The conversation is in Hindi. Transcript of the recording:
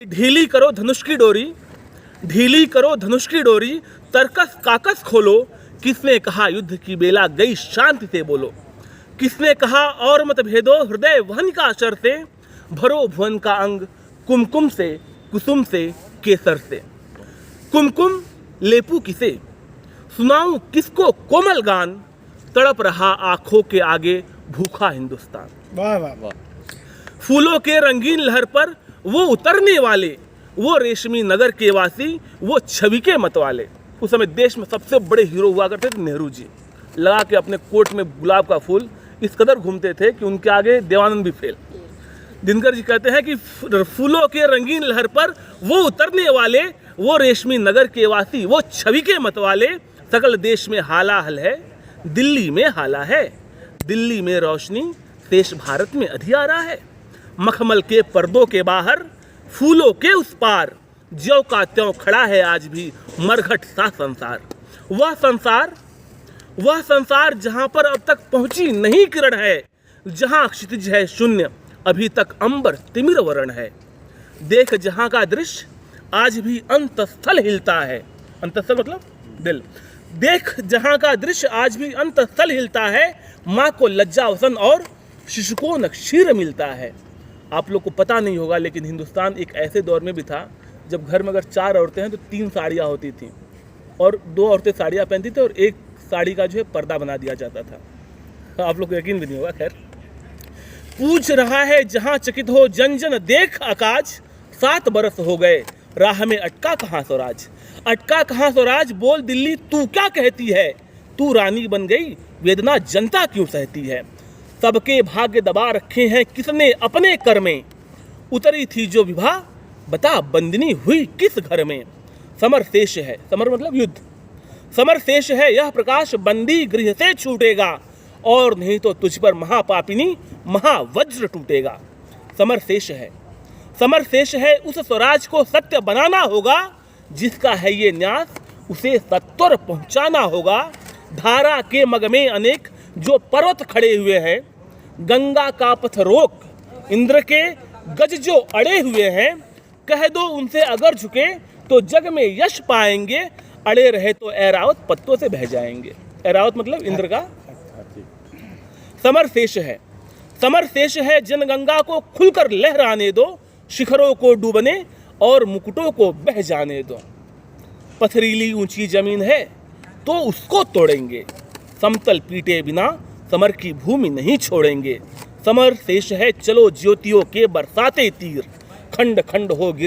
ढीली करो धनुष की डोरी, ढीली करो धनुष की डोरी, तरकस काकस खोलो। किसने कहा युद्ध की बेला गई शांति से बोलो। किसने कहा और मत भेदो हृदय वहन का शर से, भरो भुवन का अंग कुमकुम से, कुसुम से, केसर से। कुमकुम लेपू किसे, सुनाऊं किसको कोमल गान, तड़प रहा आंखों के आगे भूखा हिंदुस्तान। वाह वाह वाह। फूलों के रंगीन लहर पर वो उतरने वाले, वो रेशमी नगर के वासी, वो छवि के मतवाले। उस समय देश में सबसे बड़े हीरो हुआ करते थे नेहरू जी। लगा के अपने कोट में गुलाब का फूल इस कदर घूमते थे कि उनके आगे देवानंद भी फेल। दिनकर जी कहते हैं कि फूलों के रंगीन लहर पर वो उतरने वाले, वो रेशमी नगर के वासी, वो छवि के मतवाले। सकल देश में हाला हल है, दिल्ली में हाला है। दिल्ली में रोशनी, शेष भारत में अंधियारा है। मखमल के पर्दों के बाहर, फूलों के उस पार, ज्यों का त्यों खड़ा है आज भी मरघट सा संसार। वह संसार जहां पर अब तक पहुंची नहीं किरण है, जहां क्षितिज है शून्य, अभी तक अंबर तिमिर वर्ण है। देख जहां का दृश्य आज भी अंतस्थल हिलता है। अंतस्थल मतलब दिल। देख जहां का दृश्य आज भी अंतस्थल हिलता है। माँ को लज्जावसन और शिशु को नक्षीर मिलता है। आप लोग को पता नहीं होगा, लेकिन हिंदुस्तान एक ऐसे दौर में भी था जब घर में अगर 4 औरतें हैं तो 3 साड़ियाँ होती थीं, और 2 औरतें साड़ियाँ पहनती थी और एक साड़ी का जो है पर्दा बना दिया जाता था। आप लोग को यकीन भी नहीं होगा। खैर, पूछ रहा है जहां चकित हो जन जन देख आकाज, 7 बरस हो गए राह में अटका कहाँ स्वराज। अटका कहाँ स्वराज, बोल दिल्ली तू क्या कहती है। तू रानी बन गई, वेदना जनता क्यों सहती है। सबके भाग्य दबा रखे हैं किसने अपने कर में, उतरी थी जो विभा बता बंदनी हुई किस घर में। समर शेष है, समर मतलब युद्ध, समर शेष है यह प्रकाश बंदी गृह से छूटेगा, और नहीं तो तुझ पर महापापिनी महावज्र टूटेगा। समर शेष है, समर शेष है, उस स्वराज को सत्य बनाना होगा। जिसका है ये न्यास उसे सत्वर पहुंचाना होगा। धारा के मग में अनेक जो पर्वत खड़े हुए हैं, गंगा का पथ रोक इंद्र के गज जो अड़े हुए हैं। कह दो उनसे अगर झुके तो जग में यश पाएंगे, अड़े रहे तो ऐरावत पत्तों से बह जाएंगे। ऐरावत मतलब इंद्र का। समर शेष है, समर शेष है, जनगंगा को खुलकर लहराने दो। शिखरों को डूबने और मुकुटों को बह जाने दो। पथरीली ऊंची जमीन है तो उसको तोड़ेंगे, समतल पीटे बिना समर की भूमि नहीं छोड़ेंगे। समर शेष है, चलो ज्योतियों के बरसाते तीर, खंड खंड हो गिरे